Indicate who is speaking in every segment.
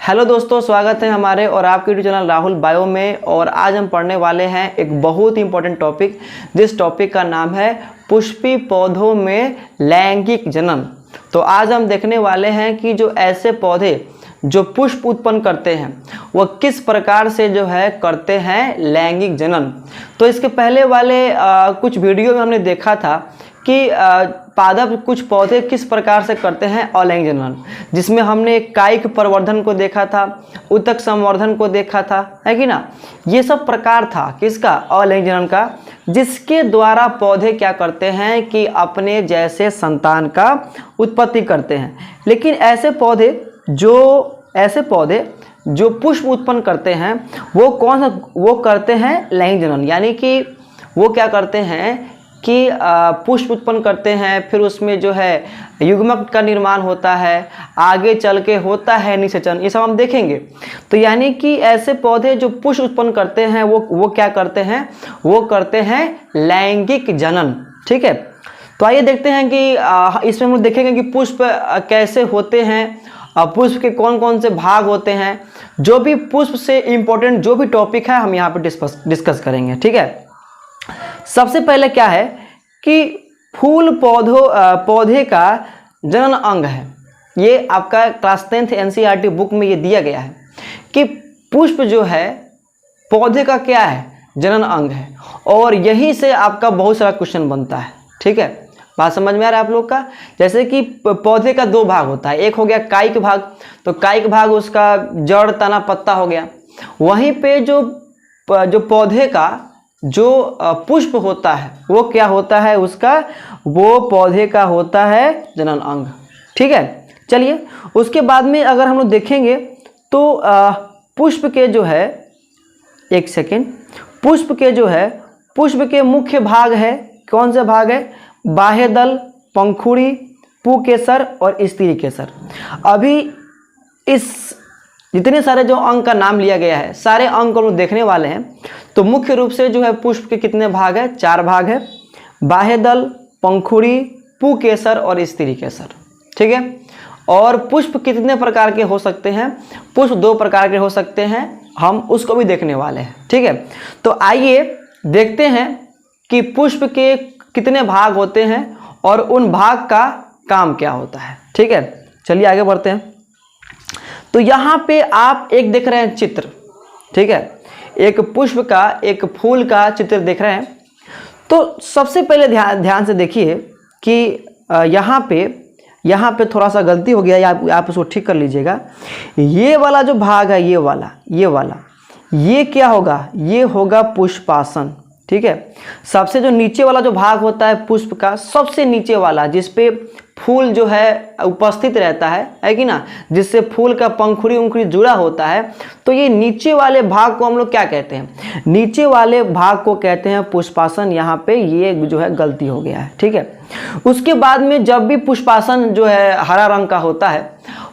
Speaker 1: Hello दोस्तों, स्वागत है हमारे और आपके यूट्यूब चैनल राहुल बायो में। और आज हम पढ़ने वाले हैं एक बहुत ही इंपॉर्टेंट टॉपिक, जिस टॉपिक का नाम है पुष्पी पौधों में लैंगिक जनन। तो आज हम देखने वाले हैं कि जो ऐसे पौधे जो पुष्प उत्पन्न करते हैं वह किस प्रकार से जो है करते हैं लैंगिक जनन। तो इसके पहले वाले कुछ वीडियो में हमने देखा था कि पादप कुछ पौधे किस प्रकार से करते हैं अलैंगिक जनन, जिसमें हमने कायिक प्रवर्धन को देखा था, उत्तक संवर्धन को देखा था, है कि ना। ये सब प्रकार था किसका, अलैंगिक जनन का, जिसके द्वारा पौधे क्या करते हैं कि अपने जैसे संतान का उत्पत्ति करते हैं। लेकिन ऐसे पौधे जो पुष्प उत्पन्न करते हैं वो करते हैं लैंगिक जनन, यानी कि वो क्या करते हैं कि पुष्प उत्पन्न करते हैं, फिर उसमें जो है युग्मक का निर्माण होता है, आगे चल के होता है निषेचन, ये सब हम देखेंगे। तो यानी कि ऐसे पौधे जो पुष्प उत्पन्न करते हैं वो क्या करते हैं, वो करते हैं लैंगिक जनन। ठीक है, तो आइए देखते हैं कि इसमें हम लोग देखेंगे कि पुष्प कैसे होते हैं, पुष्प के कौन कौन से भाग होते हैं। जो भी पुष्प से इम्पोर्टेंट जो भी टॉपिक है हम यहाँ पे डिस्कस करेंगे। ठीक है, सबसे पहले क्या है कि फूल पौधे का जनन अंग है। ये आपका क्लास 10th NCERT बुक में ये दिया गया है कि पुष्प जो है पौधे का क्या है, जनन अंग है। और यही से आपका बहुत सारा क्वेश्चन बनता है। ठीक है, बात समझ में आ रहा है आप लोग का। जैसे कि पौधे का दो भाग होता है, एक हो गया कायिक भाग, तो कायिक भाग उसका जड़ तना पत्ता हो गया। वहीं पे जो पौधे का जो पुष्प होता है वो क्या होता है, उसका वो पौधे का होता है जनन अंग। ठीक है, चलिए उसके बाद में अगर हम लोग देखेंगे तो पुष्प के जो है, एक सेकेंड, पुष्प के मुख्य भाग है, कौन से भाग है, बाह्य दल, पंखुड़ी, पुकेसर और स्त्री केसर। अभी इस जितने सारे जो अंग का नाम लिया गया है सारे अंग को हम लोग देखने वाले हैं। तो मुख्य रूप से जो है पुष्प के कितने भाग है, 4 भाग है, बाह्य दल, पंखुड़ी, पुकेसर और स्त्री केसर। ठीक है, और पुष्प कितने प्रकार के हो सकते हैं, पुष्प 2 प्रकार के हो सकते हैं, हम उसको भी देखने वाले हैं। ठीक है, तो आइए देखते हैं कि पुष्प के कितने भाग होते हैं और उन भाग का काम क्या होता है। ठीक है, चलिए आगे बढ़ते हैं। तो यहाँ पे आप एक देख रहे हैं चित्र। ठीक है, एक पुष्प का, एक फूल का चित्र देख रहे हैं। तो सबसे पहले ध्यान से देखिए कि यहाँ पे थोड़ा सा गलती हो गया, आप उसको ठीक कर लीजिएगा। ये वाला जो भाग है, ये क्या होगा, ये होगा पुष्पासन। ठीक है, सबसे जो नीचे वाला जो भाग होता है पुष्प का, सबसे नीचे वाला जिसपे फूल जो है उपस्थित रहता है कि ना, जिससे फूल का पंखुड़ी उंखुड़ी जुड़ा होता है। तो ये नीचे वाले भाग को हम लोग क्या कहते हैं, नीचे वाले भाग को कहते हैं पुष्पासन। यहाँ पे ये जो है गलती हो गया है। ठीक है, उसके बाद में जब भी पुष्पासन जो है हरा रंग का होता है,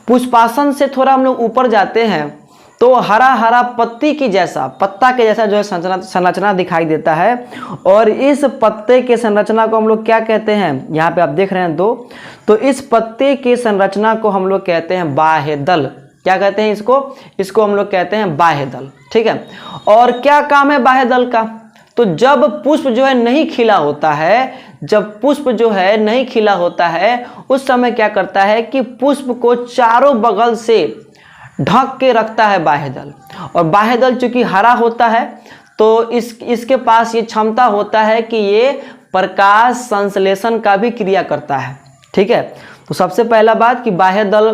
Speaker 1: पुष्पासन से थोड़ा हम लोग ऊपर जाते हैं तो हरा हरा पत्ता के जैसा जो है संरचना दिखाई देता है। और इस पत्ते के संरचना को हम लोग क्या कहते हैं, यहाँ पे आप देख रहे हैं 2, तो इस पत्ते की संरचना को हम लोग कहते हैं बाह्य दल। क्या कहते हैं इसको हम लोग कहते हैं बाह्य दल। ठीक है, और क्या काम है बाह्य दल का, तो जब पुष्प जो है नहीं खिला होता है, उस समय क्या करता है कि पुष्प को चारों बगल से ढक के रखता है बाह्य दल। और बाह्य दल चूंकि हरा होता है तो इसके पास ये क्षमता होता है कि ये प्रकाश संश्लेषण का भी क्रिया करता है। ठीक है, तो सबसे पहला बात कि बाह्य दल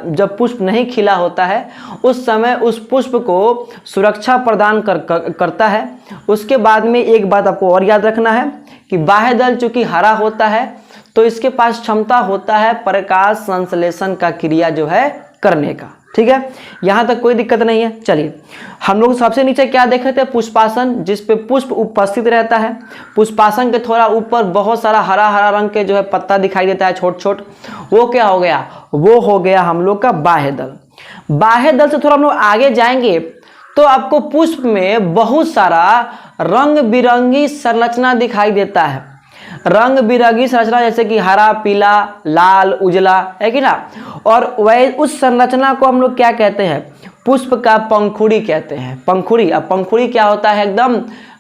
Speaker 1: जब पुष्प नहीं खिला होता है उस समय उस पुष्प को सुरक्षा प्रदान करता है। उसके बाद में एक बात आपको और याद रखना है कि बाह्य दल चूंकि हरा होता है तो इसके पास क्षमता होता है प्रकाश संश्लेषण का क्रिया जो है करने का। ठीक है, यहाँ तक कोई दिक्कत नहीं है। चलिए हम लोग सबसे नीचे क्या देख रहे थे, पुष्पासन, जिस पे पुष्प उपस्थित रहता है। पुष्पासन के थोड़ा ऊपर बहुत सारा हरा हरा रंग के जो है पत्ता दिखाई देता है, छोट, वो क्या हो गया, वो हो गया हम लोग का बाह्य दल। बाह्य दल से थोड़ा हम लोग आगे जाएंगे तो आपको पुष्प में बहुत सारा रंग बिरंगी संरचना दिखाई देता है। रंग बिरंगी संरचना, जैसे कि हरा, पीला, लाल, उजला, है कि ना। और वह उस संरचना को हम लोग क्या कहते हैं, पुष्प का पंखुड़ी कहते हैं। पंखुड़ी, अब पंखुड़ी क्या होता है, एकदम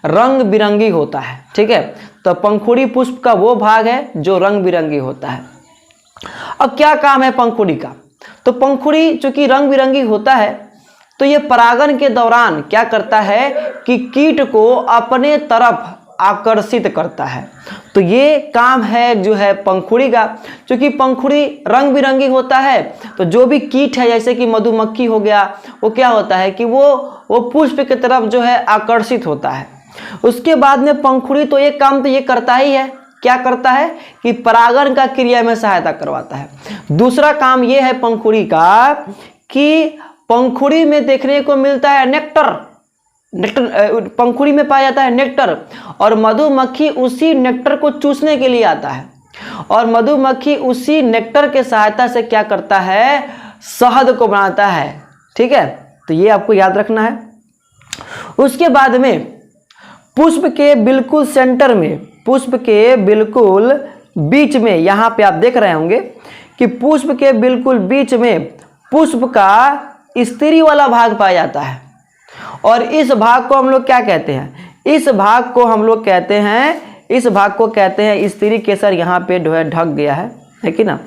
Speaker 1: रंग बिरंगी होता है, ठीक है। तो पंखुड़ी पुष्प का वो भाग है जो रंग बिरंगी होता है। अब क्या काम है पंखुड़ी का, तो पंखुड़ी चूंकि रंग बिरंगी होता है तो ये परागन के दौरान क्या करता है कि कीट को अपने तरफ आकर्षित करता है। तो ये काम है जो है पंखुड़ी का। क्योंकि पंखुड़ी रंग बिरंगी होता है तो जो भी कीट है, जैसे कि मधुमक्खी हो गया, वो क्या होता है कि वो पुष्प की तरफ जो है आकर्षित होता है। उसके बाद में पंखुड़ी तो एक काम तो ये करता ही है, क्या करता है कि परागन का क्रिया में सहायता करवाता है। दूसरा काम ये है पंखुड़ी का कि पंखुड़ी में देखने को मिलता है नेक्टर। पंखुड़ी में पाया जाता है नेक्टर, और मधुमक्खी उसी नेक्टर को चूसने के लिए आता है, और मधुमक्खी उसी नेक्टर के सहायता से क्या करता है, शहद को बनाता है, ठीक है। तो ये आपको याद रखना है। उसके बाद में पुष्प के बिल्कुल सेंटर में, पुष्प के बिल्कुल बीच में, यहाँ पे आप देख रहे होंगे कि पुष्प के बिल्कुल बीच में पुष्प का स्त्री वाला भाग पाया जाता है, और इस भाग को हम लोग क्या कहते हैं, इस भाग को हम लोग कहते हैं, इस भाग को कहते हैं स्त्री केसर। यहाँ पे जो है ढक गया है कि ना।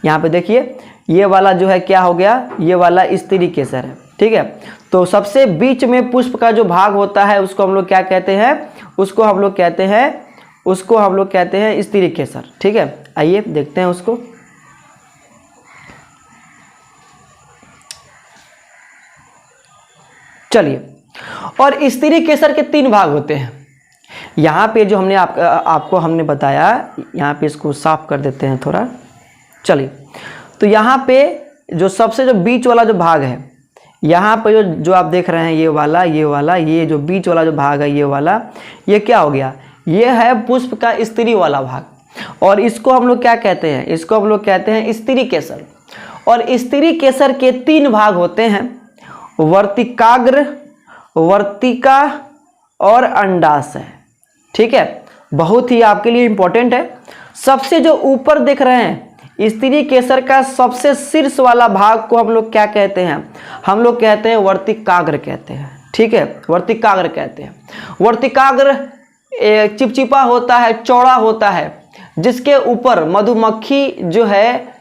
Speaker 1: यहाँ पे देखिए ये वाला जो है क्या हो गया, ये वाला स्त्री केसर है, ठीक है। तो सबसे बीच में पुष्प का जो भाग होता है उसको हम लोग क्या कहते हैं, उसको हम लोग कहते हैं स्त्री केसर, ठीक है। आइए देखते हैं उसको। चलिए, और स्त्री केसर के 3 भाग होते हैं। यहाँ पे जो हमने आपको हमने बताया, यहाँ पे इसको साफ कर देते हैं थोड़ा। चलिए, तो यहाँ पे जो सबसे जो बीच वाला जो भाग है, यहाँ पे जो आप देख रहे हैं ये वाला, ये जो बीच वाला जो भाग है, ये वाला, ये क्या हो गया, ये है पुष्प का स्त्री वाला भाग, और इसको हम लोग क्या कहते हैं, इसको हम लोग कहते हैं स्त्री केसर। और स्त्री केसर के 3 भाग होते हैं, वर्तिकाग्र, वर्तिका और अंडाशय, ठीक है। बहुत ही आपके लिए इंपॉर्टेंट है। सबसे जो ऊपर देख रहे हैं स्त्री केसर का सबसे शीर्ष वाला भाग को हम लोग क्या कहते हैं, हम लोग कहते हैं वर्तिकाग्र कहते हैं, ठीक है, वर्तिकाग्र कहते हैं। वर्तिकाग्र चिपचिपा होता है, चौड़ा होता है, जिसके ऊपर मधुमक्खी जो है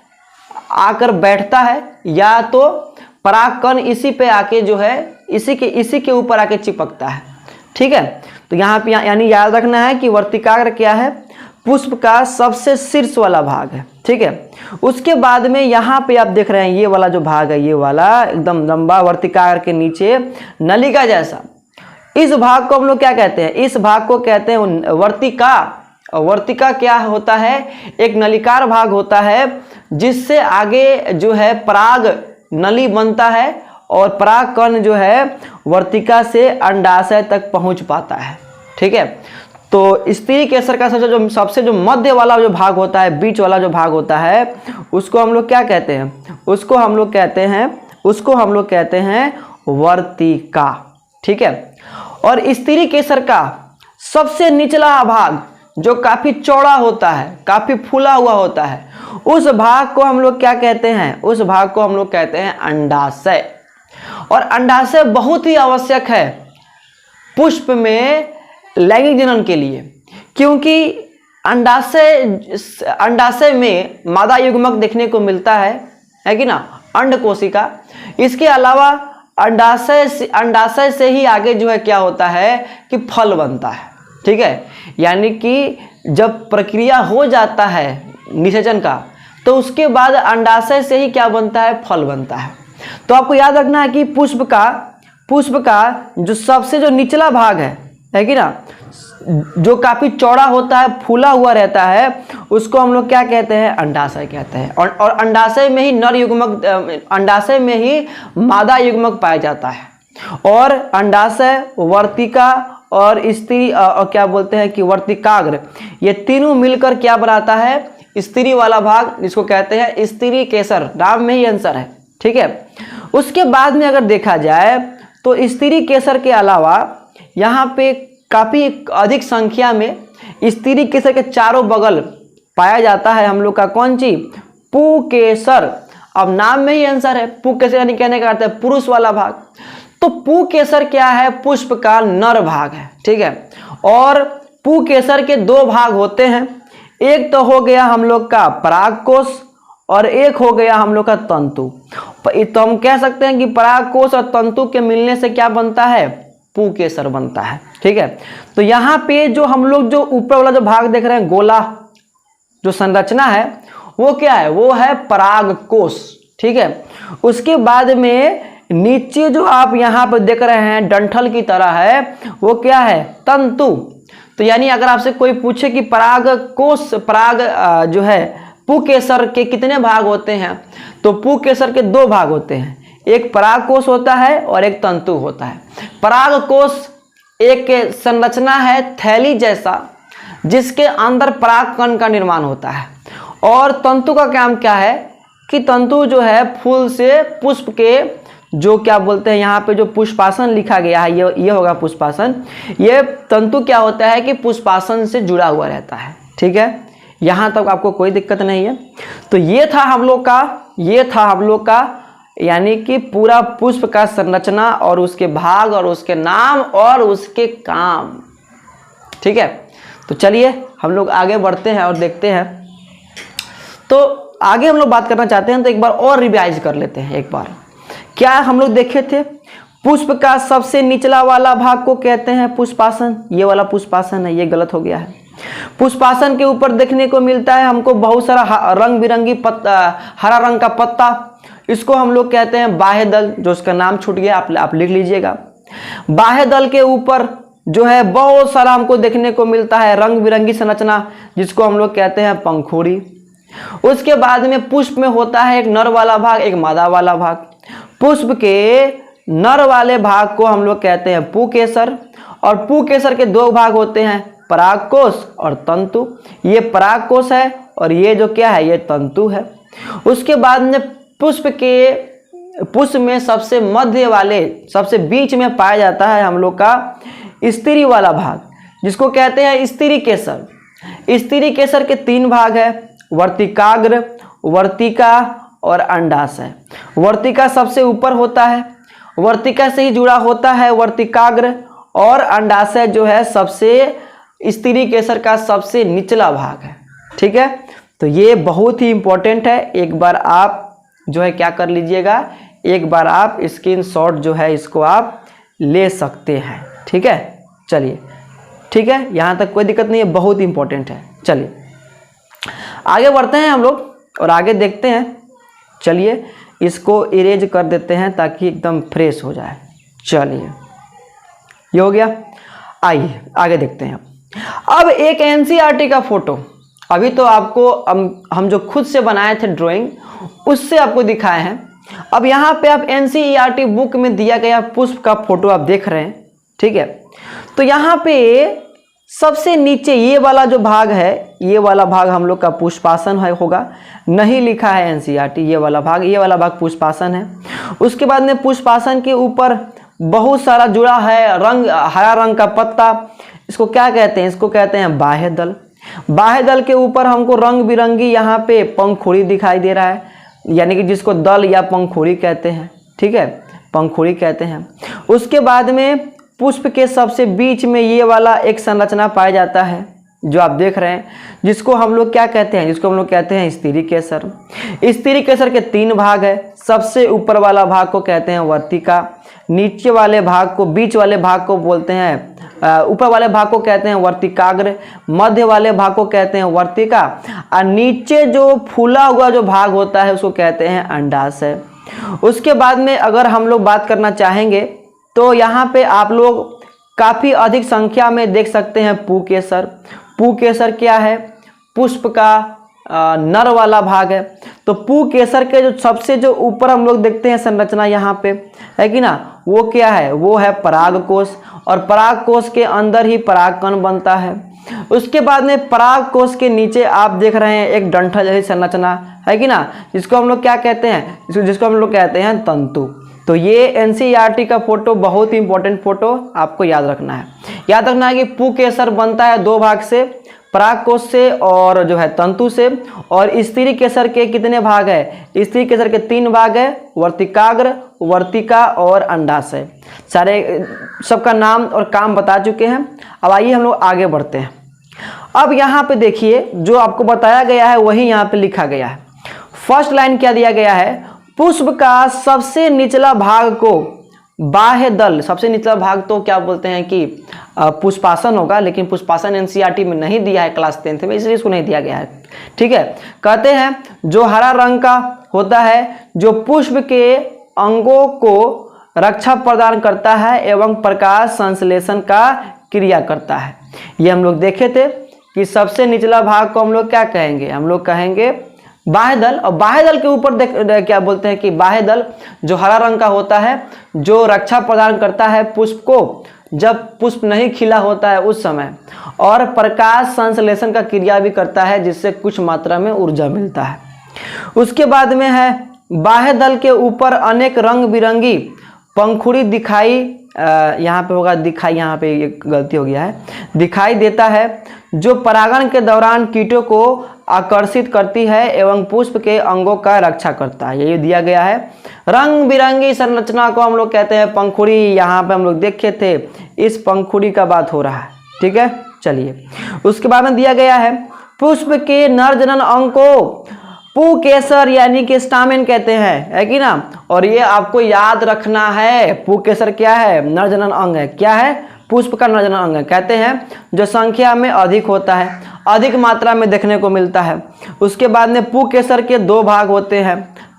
Speaker 1: आकर बैठता है, या तो परागकण इसी पे आके जो है इसी के ऊपर आके चिपकता है, ठीक है। तो यहाँ पे यानी याद रखना है कि वर्तिकाग्र क्या है, पुष्प का सबसे शीर्ष वाला भाग है, ठीक है। उसके बाद में यहाँ पे आप देख रहे हैं ये वाला जो भाग है, ये वाला एकदम लंबा वर्तिकाग्र के नीचे नलिका जैसा, इस भाग को हम लोग क्या कहते हैं, इस भाग को कहते हैं वर्तिका। वर्तिका क्या होता है, एक नलिकार भाग होता है जिससे आगे जो है पराग नली बनता है, और परागकण जो है वर्तिका से अंडाशय तक पहुंच पाता है, ठीक है। तो स्त्री केसर का सबसे जो मध्य वाला जो भाग होता है, बीच वाला जो भाग होता है, उसको हम लोग क्या कहते हैं, उसको हम लोग कहते हैं वर्तिका, ठीक है। और स्त्री केसर का सबसे निचला भाग जो काफी चौड़ा होता है, काफी फूला हुआ होता है, उस भाग को हम लोग क्या कहते हैं, उस भाग को हम लोग कहते हैं अंडाशय। और अंडाशय बहुत ही आवश्यक है पुष्प में लैंगिक जनन के लिए, क्योंकि अंडाशय में मादा युग्मक देखने को मिलता है कि ना, अंड कोशिका। इसके अलावा अंडाशय से ही आगे जो है क्या होता है कि फल बनता है, ठीक है। यानी कि जब प्रक्रिया हो जाता है निषेचन का, तो उसके बाद अंडाशय से ही क्या बनता है, फल बनता है। तो आपको याद रखना है कि पुष्प का जो सबसे जो निचला भाग है कि ना, जो काफी चौड़ा होता है, फूला हुआ रहता है, उसको हम लोग क्या कहते हैं, अंडाशय कहते हैं। और अंडाशय में ही नर युग्मक, अंडाशय में ही मादा युग्मक पाया जाता है। और अंडाशय, वर्तिका और स्त्री और क्या बोलते हैं कि वर्तिकाग्र, ये तीनों मिलकर क्या बनाता है, स्त्री वाला भाग, जिसको कहते हैं स्त्री केसर। नाम में ही आंसर है, ठीक है। उसके बाद में अगर देखा जाए तो स्त्री केसर के अलावा यहाँ पे काफी अधिक संख्या में स्त्री केसर के चारों बगल पाया जाता है हम लोग का कौन चीज, पुकेसर। अब नाम में ही आंसर है, पुकेसर यानी कहने का अर्थ है पुरुष वाला भाग। तो पुकेसर क्या है, पुष्प का नर भाग है, ठीक है। और पुकेसर के दो भाग होते हैं, एक तो हो गया हम लोग का परागकोश और एक हो गया हम लोग का तंतु। तो हम कह सकते हैं कि परागकोश और तंतु के मिलने से क्या बनता है, पुकेसर बनता है, ठीक है। तो यहाँ पे जो हम लोग जो ऊपर वाला जो भाग देख रहे हैं, गोला जो संरचना है वो क्या है, वो है परागकोश, ठीक है। उसके बाद में नीचे जो आप यहाँ पर देख रहे हैं डंठल की तरह है, वो क्या है, तंतु। तो यानी अगर आपसे कोई पूछे कि परागकोश जो है पुकेसर के कितने भाग होते हैं, तो पुकेसर के दो भाग होते हैं, एक परागकोश होता है और एक तंतु होता है। परागकोश एक संरचना है थैली जैसा जिसके अंदर परागकण का निर्माण होता है, और तंतु का काम क्या है कि तंतु जो है फूल से पुष्प के जो क्या बोलते हैं यहाँ पे जो पुष्पासन लिखा गया है, ये होगा पुष्पासन। ये तंतु क्या होता है कि पुष्पासन से जुड़ा हुआ रहता है, ठीक है। यहाँ तक आपको कोई दिक्कत नहीं है। तो ये था हम लोग का यानी कि पूरा पुष्प का संरचना और उसके भाग और उसके नाम और उसके काम, ठीक है। तो चलिए हम लोग आगे बढ़ते हैं और देखते हैं। तो आगे हम लोग बात करना चाहते हैं, तो एक बार और रिवाइज कर लेते हैं। एक बार क्या हम लोग देखे थे, पुष्प का सबसे निचला वाला भाग को कहते हैं पुष्पासन। ये वाला पुष्पासन है, ये गलत हो गया है। पुष्पासन के ऊपर देखने को मिलता है हमको बहुत सारा रंग बिरंगी पत्ता, हरा रंग का पत्ता, इसको हम लोग कहते हैं बाह्य दल, जो उसका नाम छूट गया, आप लिख लीजिएगा। बाह्य दल के ऊपर जो है बहुत सारा हमको देखने को मिलता है रंग बिरंगी संरचना, जिसको हम लोग कहते हैं पंखुड़ी। उसके बाद में पुष्प में होता है एक नर वाला भाग, एक मादा वाला भाग। पुष्प के नर वाले भाग को हम लोग कहते हैं पुकेसर, और पुकेसर के दो भाग होते हैं, परागकोश और तंतु। ये परागकोश है और ये जो क्या है, ये तंतु है। उसके बाद में पुष्प में सबसे मध्य वाले, सबसे बीच में पाया जाता है हम लोग का स्त्री वाला भाग, जिसको कहते हैं स्त्री केसर। स्त्री केसर के तीन भाग है, वर्तिकाग्र, वर्तिका और अंडाशय। वर्तिका सबसे ऊपर होता है, वर्तिका से ही जुड़ा होता है वर्तिकाग्र, और अंडाशय जो है सबसे स्त्री केसर का सबसे निचला भाग है, ठीक है। तो ये बहुत ही इंपॉर्टेंट है। एक बार आप जो है क्या कर लीजिएगा, एक बार आप स्क्रीनशॉट जो है इसको आप ले सकते हैं, ठीक है। चलिए ठीक है, यहाँ तक कोई दिक्कत नहीं है, बहुत इंपॉर्टेंट है। चलिए आगे बढ़ते हैं हम लोग और आगे देखते हैं। चलिए इसको इरेज कर देते हैं ताकि एकदम फ्रेश हो जाए। चलिए ये हो गया, आइए आगे देखते हैं। अब एक एनसीईआरटी का फोटो, अभी तो आपको हम जो खुद से बनाए थे ड्राइंग, उससे आपको दिखाए हैं। अब यहाँ पे आप एनसीईआरटी बुक में दिया गया पुष्प का फोटो आप देख रहे हैं, ठीक है। तो यहाँ पे सबसे नीचे ये वाला जो भाग है, ये वाला भाग हम लोग का पुष्पासन है होगा, नहीं लिखा है एनसीईआरटी। ये वाला भाग पुष्पासन है। उसके बाद में पुष्पासन के ऊपर बहुत सारा जुड़ा है रंग, हरा रंग का पत्ता, इसको क्या कहते हैं, इसको कहते हैं बाह्य दल। बाह्य दल के ऊपर हमको रंग बिरंगी यहाँ पे पंखुड़ी दिखाई दे रहा है, यानी कि जिसको दल या पंखुड़ी कहते हैं, ठीक है, पंखुड़ी कहते हैं। उसके बाद में पुष्प के सबसे बीच में ये वाला एक संरचना पाया जाता है जो आप देख रहे हैं, जिसको हम लोग क्या कहते हैं, जिसको हम लोग कहते हैं स्त्री केसर। स्त्री केसर के तीन भाग है, सबसे ऊपर वाला भाग को कहते हैं वर्तिका, नीचे वाले भाग को, बीच वाले भाग को बोलते हैं, ऊपर वाले भाग को कहते हैं वर्तिकाग्र, मध्य वाले भाग को कहते हैं वर्तिका, और नीचे जो फूला हुआ जो भाग होता है उसको कहते हैं अंडाशय। उसके बाद में अगर हम लोग बात करना चाहेंगे तो यहाँ पे आप लोग काफ़ी अधिक संख्या में देख सकते हैं पुकेसर। पुकेसर क्या है, पुष्प का नर वाला भाग है। तो पुकेसर के जो सबसे जो ऊपर हम लोग देखते हैं संरचना यहाँ पे है कि ना, वो क्या है, वो है परागकोश, और परागकोश के अंदर ही परागकण बनता है। उसके बाद में परागकोश के नीचे आप देख रहे हैं एक डंठल जैसी संरचना है कि ना, जिसको हम लोग क्या कहते हैं, जिसको हम लोग कहते हैं तंतु। तो ये एनसीईआरटी का फोटो बहुत ही इंपॉर्टेंट फोटो आपको याद रखना है। याद रखना है कि पुकेसर बनता है दो भाग से, परागकोश से और जो है तंतु से। और स्त्री केसर के कितने भाग है? स्त्री केसर के 3 भाग है, वर्तिकाग्र, वर्तिका और अंडाशय। सारे सबका नाम और काम बता चुके हैं। अब आइए हम लोग आगे बढ़ते हैं। अब यहाँ पे देखिए जो आपको बताया गया है वही यहाँ पे लिखा गया है। फर्स्ट लाइन क्या दिया गया है? पुष्प का सबसे निचला भाग को बाह्य दल, सबसे निचला भाग तो क्या बोलते हैं कि पुष्पासन होगा, लेकिन पुष्पासन एनसीईआरटी में नहीं दिया है क्लास 10th में, इसलिए इसको नहीं दिया गया है। ठीक है, कहते हैं जो हरा रंग का होता है, जो पुष्प के अंगों को रक्षा प्रदान करता है एवं प्रकाश संश्लेषण का क्रिया करता है। ये हम लोग देखे थे कि सबसे निचला भाग को हम लोग क्या कहेंगे? हम लोग कहेंगे बाह्य दल। और बाह्य दल के ऊपर क्या बोलते हैं कि बाह्य दल जो हरा रंग का होता है, जो रक्षा प्रदान करता है पुष्प को जब पुष्प नहीं खिला होता है उस समय, और प्रकाश संश्लेषण का क्रिया भी करता है जिससे कुछ मात्रा में ऊर्जा मिलता है। उसके बाद में है बाह्य दल के ऊपर अनेक रंग बिरंगी पंखुड़ी दिखाई, यहाँ पे होगा दिखाई, यहाँ पे एक गलती हो गया है, दिखाई देता है, जो परागण के दौरान कीटों को आकर्षित करती है एवं पुष्प के अंगों का रक्षा करता है। ये दिया गया है। रंग बिरंगी संरचना को हम लोग कहते हैं पंखुड़ी। यहाँ पे हम लोग देखे थे, इस पंखुड़ी का बात हो रहा है। ठीक है, चलिए उसके बाद में दिया गया है पुष्प के नर जनन अंग को पुकेसर यानी कि स्टामेन कहते हैं, है कि ना। और ये आपको याद रखना है, पुकेसर क्या है? नर जनन अंग है। क्या है? पुष्प का नर जनन अंग है। कहते हैं जो संख्या में अधिक होता है, अधिक मात्रा में देखने को मिलता है। उसके बाद में पुकेसर के 2 भाग होते हैं,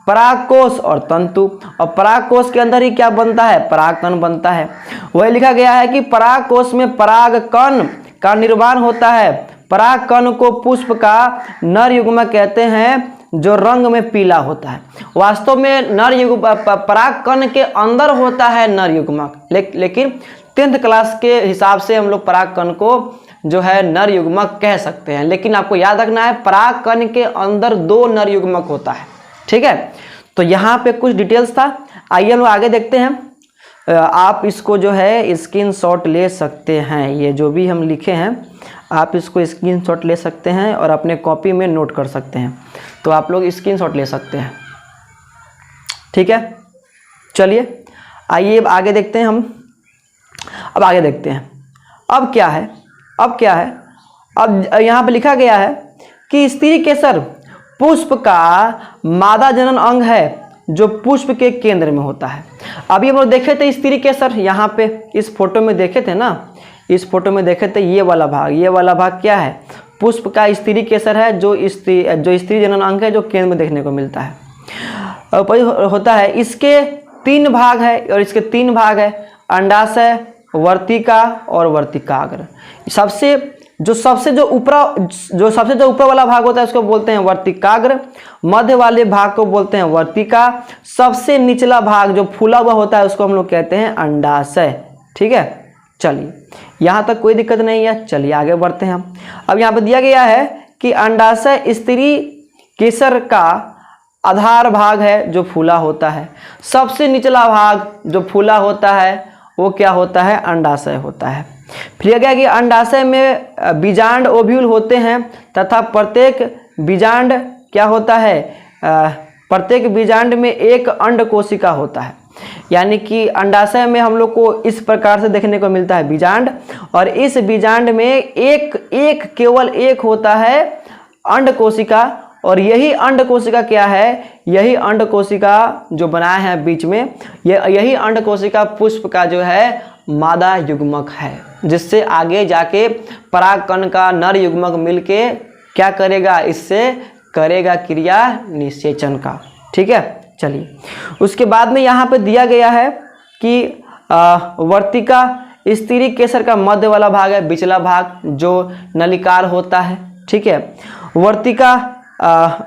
Speaker 1: परागकोश और तंतु। और परागकोश के अंदर ही क्या बनता है? परागकण बनता है। वही लिखा गया है कि परागकोश में परागकण का निर्माण होता है। परागकण को पुष्प का नर युग्मक कहते हैं जो रंग में पीला होता है। वास्तव में नर युग्मक परागकण के अंदर होता है नर युग्मक, लेकिन 10th क्लास के हिसाब से हम लोग परागकण को जो है नर युग्मक कह सकते हैं। लेकिन आपको याद रखना है परागकण के अंदर 2 नर युग्मक होता है। ठीक है, तो यहाँ पे कुछ डिटेल्स था। आइए हम लोग आगे देखते हैं। आप इसको जो है स्क्रीनशॉट ले सकते हैं। ये जो भी हम लिखे हैं आप इसको स्क्रीनशॉट ले सकते हैं और अपने कॉपी में नोट कर सकते हैं। तो आप लोग स्क्रीनशॉट ले सकते हैं। ठीक है, चलिए आइए अब आगे देखते हैं। हम अब आगे देखते हैं अब क्या है। अब यहाँ पे लिखा गया है कि स्त्री केसर पुष्प का मादा जनन अंग है जो पुष्प के केंद्र में होता है। अभी हम लोग देखे थे स्त्री केसर, यहाँ पे इस फोटो में देखे थे ना, इस फोटो में देखे थे ये वाला भाग क्या है? पुष्प का स्त्री केसर है जो स्त्री जनन अंग है जो केंद्र में देखने को मिलता है होता है। इसके 3 भाग है और इसके 3 भाग है, अंडाशय, वर्तिका और वर्तिकाग्र। सबसे जो ऊपर वाला भाग होता है उसको बोलते हैं वर्तिकाग्र, मध्य वाले भाग को बोलते हैं वर्तिका, सबसे निचला भाग जो फूला हुआ होता है उसको हम लोग कहते हैं अंडाशय। ठीक है, चलिए यहाँ तक कोई दिक्कत नहीं है। चलिए आगे बढ़ते हैं हम। अब यहाँ पे दिया गया है कि अंडाशय स्त्री केसर का आधार भाग है जो फूला होता है। सबसे निचला भाग जो फूला होता है वो क्या होता है? अंडाशय होता है। फिर गया कि अंडाशय में बीजांड ओव्यूल होते हैं तथा प्रत्येक बीजांड क्या होता है? प्रत्येक बीजांड में एक अंड कोशिका होता है। यानी कि अंडाशय में हम लोग को इस प्रकार से देखने को मिलता है बीजांड, और इस बीजांड में केवल एक होता है अंड कोशिका। और यही अंड कोशिका क्या है? यही अंड कोशिका जो बनाया है बीच में, यही अंड कोशिका पुष्प का जो है मादा युग्मक है, जिससे आगे जाके परागकण का नर युग्मक मिलके क्या करेगा? इससे करेगा क्रिया निषेचन का। ठीक है, चलिए उसके बाद में यहाँ पे दिया गया है कि वर्तिका स्त्री केसर का मध्य वाला भाग है, बिचला भाग जो नलिकार होता है। ठीक है,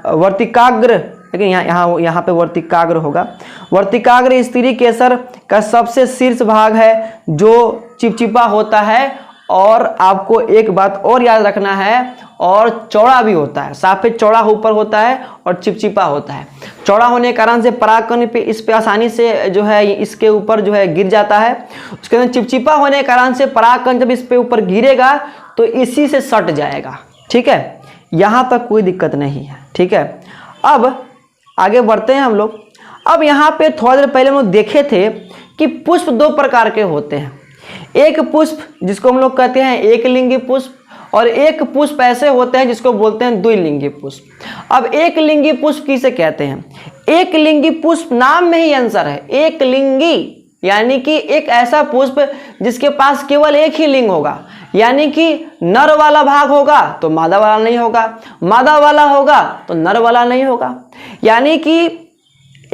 Speaker 1: वर्तिकाग्र, लेकिन यहाँ पे वर्तिकाग्र होगा। वर्तिकाग्र स्त्री केसर का सबसे शीर्ष भाग है जो चिपचिपा होता है, और आपको एक बात और याद रखना है, और चौड़ा भी होता है। साफे चौड़ा ऊपर होता है और चिपचिपा होता है। चौड़ा होने के कारण से परागकण पे इस पे आसानी से जो है इसके ऊपर जो है गिर जाता है। उसके बाद चिपचिपा होने के कारण से परागकण जब इस पे ऊपर गिरेगा तो इसी से सट जाएगा। ठीक है, यहाँ तक कोई दिक्कत नहीं है। ठीक है, अब आगे बढ़ते हैं हम लोग। अब यहाँ पे थोड़ा देर पहले हम लोग देखे थे कि पुष्प दो प्रकार के होते हैं। एक पुष्प जिसको हम लोग कहते हैं एक लिंगी पुष्प, और एक पुष्प ऐसे होते हैं जिसको बोलते हैं द्विलिंगी पुष्प। अब एक लिंगी पुष्प किसे कहते हैं? एक लिंगी पुष्प नाम में ही आंसर है, एक लिंगी यानी कि एक ऐसा पुष्प जिसके पास केवल एक ही लिंग होगा, यानी कि नर वाला भाग होगा तो मादा वाला नहीं होगा, मादा वाला होगा तो नर वाला नहीं होगा। यानी कि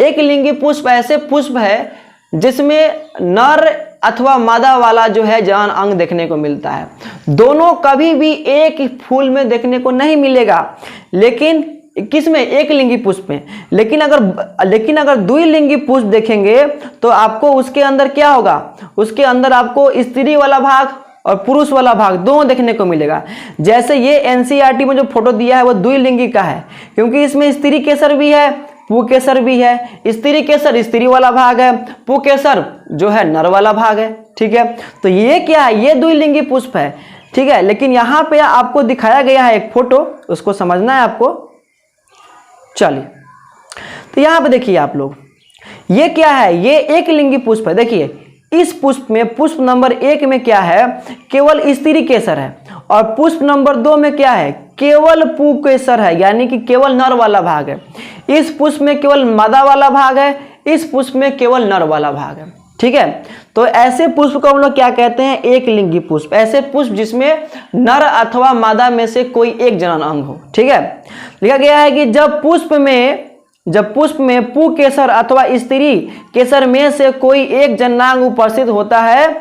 Speaker 1: एक लिंगी पुष्प ऐसे पुष्प है जिसमें नर अथवा मादा वाला जो है जनन अंग देखने को मिलता है। दोनों कभी भी एक ही फूल में देखने को नहीं मिलेगा, लेकिन किसमें? एक लिंगी पुष्प में। लेकिन अगर द्विलिंगी पुष्प देखेंगे तो आपको उसके अंदर क्या होगा? उसके अंदर आपको स्त्री वाला भाग और पुरुष वाला भाग दोनों देखने को मिलेगा। जैसे ये एनसीईआरटी में जो फोटो दिया है वो द्विलिंगी का है, क्योंकि इसमें स्त्री केसर भी है, पुकेसर भी है। स्त्री केसर स्त्री वाला भाग है, पुकेसर जो है नर वाला भाग है। ठीक है, तो ये क्या है? ये द्विलिंगी पुष्प है। ठीक है, लेकिन यहाँ पे आपको दिखाया गया है एक फोटो, उसको समझना है आपको। चलिए, तो यहाँ पे देखिए आप लोग, ये क्या है? ये एक लिंगी पुष्प है। देखिए इस पुष्प में पुष्प नंबर 1 में क्या है? केवल स्त्री केसर है, और पुष्प नंबर 2 में क्या है? केवल पुकेसर है, यानी कि केवल नर वाला भाग है। इस पुष्प में केवल मादा वाला भाग है, इस पुष्प में केवल नर वाला भाग है। ठीक है, तो ऐसे पुष्प को हम लोग क्या कहते हैं? एक लिंगी पुष्प। ऐसे पुष्प जिसमें नर अथवा मादा में से कोई एक जनन अंग हो। ठीक है, लिखा गया है कि जब पुष्प में पुकेसर अथवा स्त्री केसर में से कोई एक जननांग उपस्थित होता है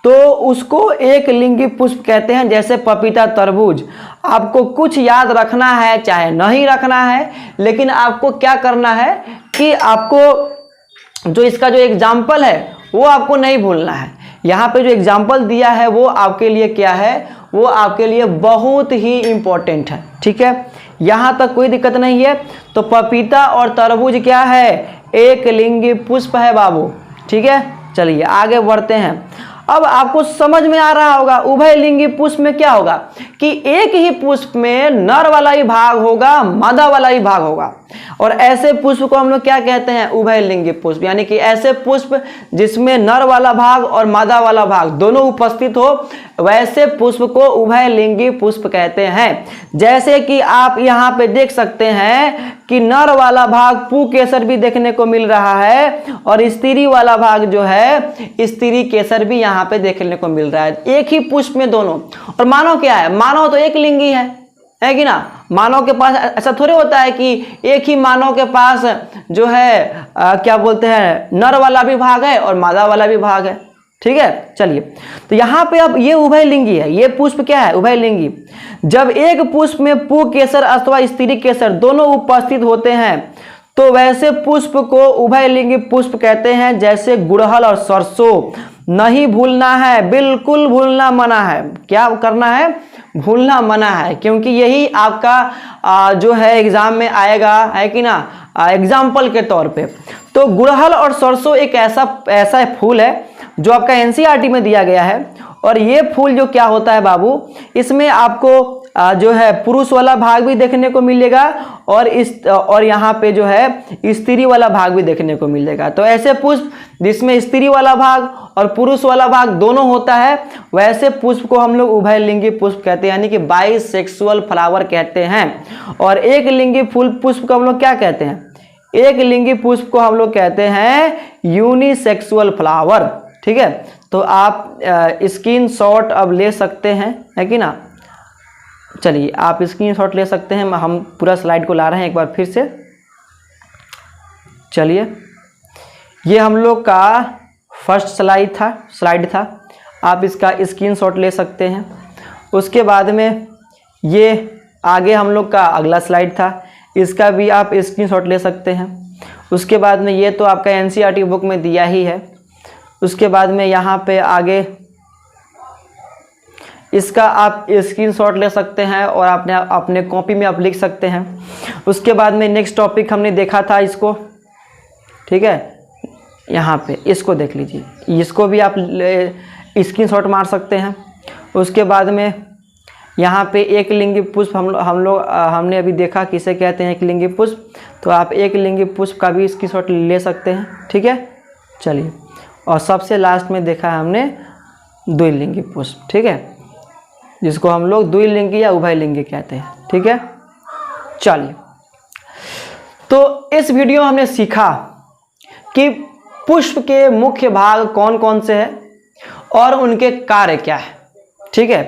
Speaker 1: तो उसको एक लिंगी पुष्प कहते हैं। जैसे पपीता, तरबूज। आपको कुछ याद रखना है चाहे नहीं रखना है, लेकिन आपको क्या करना है कि आपको जो इसका जो एग्जाम्पल है वो आपको नहीं भूलना है। यहाँ पे जो एग्जाम्पल दिया है वो आपके लिए क्या है? वो आपके लिए बहुत ही इंपॉर्टेंट है। ठीक है, यहाँ तक कोई दिक्कत नहीं है। तो पपीता और तरबूज क्या है? एक लिंगी पुष्प है बाबू। ठीक है, चलिए आगे बढ़ते हैं। अब आपको समझ में आ रहा होगा उभय लिंगी पुष्प में क्या होगा कि एक ही पुष्प में नर वाला ही भाग होगा, मादा वाला ही भाग होगा। और ऐसे पुष्प को हम लोग क्या कहते हैं? उभय लिंगी पुष्प। यानी कि ऐसे पुष्प जिसमें नर वाला भाग और मादा वाला भाग दोनों उपस्थित हो, वैसे पुष्प को उभय लिंगी पुष्प कहते हैं। जैसे कि आप यहाँ पे देख सकते हैं कि नर वाला भाग पुकेसर भी देखने को मिल रहा है, और स्त्री वाला भाग जो है स्त्री केसर भी यहाँ पे देखने को मिल रहा है, एक ही पुष्प में दोनों। और मानव क्या है? मानव तो एक लिंगी है कि ना? मानव के पास ऐसा थोड़े होता है कि एक ही मानव के पास जो है क्या बोलते हैं, नर वाला भी भाग है और मादा वाला भी भाग है। ठीक है, चलिए, तो यहाँ पे अब ये उभय लिंगी है। ये पुष्प क्या है? उभय लिंगी। जब एक पुष्प में पुकेसर अथवा स्त्री केसर दोनों उपस्थित होते हैं तो वैसे पुष्प को उभय लिंगी पुष्प कहते हैं। जैसे गुड़हल और सरसों। नहीं भूलना है, बिल्कुल भूलना मना है। क्या करना है? भूलना मना है, क्योंकि यही आपका जो है एग्जाम में आएगा, है कि ना, एग्जाम्पल के तौर पे। तो गुड़हल और सरसों एक ऐसा फूल है जो आपका एनसीईआरटी में दिया गया है। और ये फूल जो क्या होता है बाबू, इसमें आपको जो है पुरुष वाला भाग भी देखने को मिलेगा, और यहाँ पे जो है स्त्री वाला भाग भी देखने को मिलेगा। तो ऐसे पुष्प जिसमें स्त्री वाला भाग और पुरुष वाला भाग दोनों होता है, वैसे पुष्प को हम लोग उभय लिंगी पुष्प कहते हैं, यानी कि बाइसेक्सुअल फ्लावर कहते हैं। और एक लिंगी फूल पुष्प को हम लोग क्या कहते हैं? एक लिंगी पुष्प को हम लोग कहते हैं यूनिसेक्सुअल फ्लावर। ठीक है, तो आप स्क्रीनशॉट अब ले सकते हैं, है कि ना? चलिए, आप स्क्रीनशॉट ले सकते हैं। हम पूरा स्लाइड को ला रहे हैं एक बार फिर से। चलिए, ये हम लोग का फर्स्ट स्लाइड था। आप इसका स्क्रीनशॉट ले सकते हैं। उसके बाद में ये आगे हम लोग का अगला स्लाइड था, इसका भी आप स्क्रीनशॉट ले सकते हैं। उसके बाद में ये तो आपका एनसीईआरटी बुक में दिया ही है। उसके बाद में यहाँ पे आगे इसका आप स्क्रीनशॉट ले सकते हैं और अपने कॉपी में आप लिख सकते हैं। उसके बाद में नेक्स्ट टॉपिक हमने देखा था इसको। ठीक है, यहाँ पे इसको देख लीजिए, इसको भी आप स्क्रीनशॉट मार सकते हैं। उसके बाद में यहाँ पे एक लिंगी पुष्प हमने अभी देखा किसे कहते हैं एक लिंगी पुष्प, तो आप एक लिंगी पुष्प का भी स्क्रीनशॉट ले सकते हैं। ठीक है, चलिए। और सबसे लास्ट में देखा है हमने द्विलिंगी पुष्प। ठीक है, जिसको हम लोग द्विलिंगी या उभयलिंगी कहते हैं। ठीक है, चलिए। तो इस वीडियो में हमने सीखा कि पुष्प के मुख्य भाग कौन कौन से हैं और उनके कार्य क्या है। ठीक है,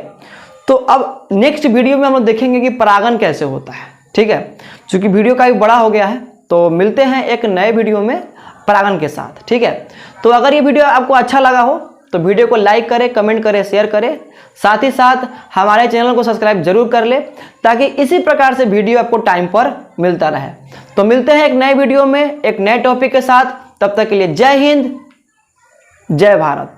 Speaker 1: तो अब नेक्स्ट वीडियो में हम लोग देखेंगे कि परागण कैसे होता है। ठीक है, क्योंकि वीडियो काफ़ी बड़ा हो गया है, तो मिलते हैं एक नए वीडियो में परागण के साथ। ठीक है, तो अगर ये वीडियो आपको अच्छा लगा हो तो वीडियो को लाइक करें, कमेंट करें, शेयर करें, साथ ही साथ हमारे चैनल को सब्सक्राइब जरूर कर ले, ताकि इसी प्रकार से वीडियो आपको टाइम पर मिलता रहे। तो मिलते हैं एक नए वीडियो में एक नए टॉपिक के साथ। तब तक के लिए जय हिंद, जय भारत।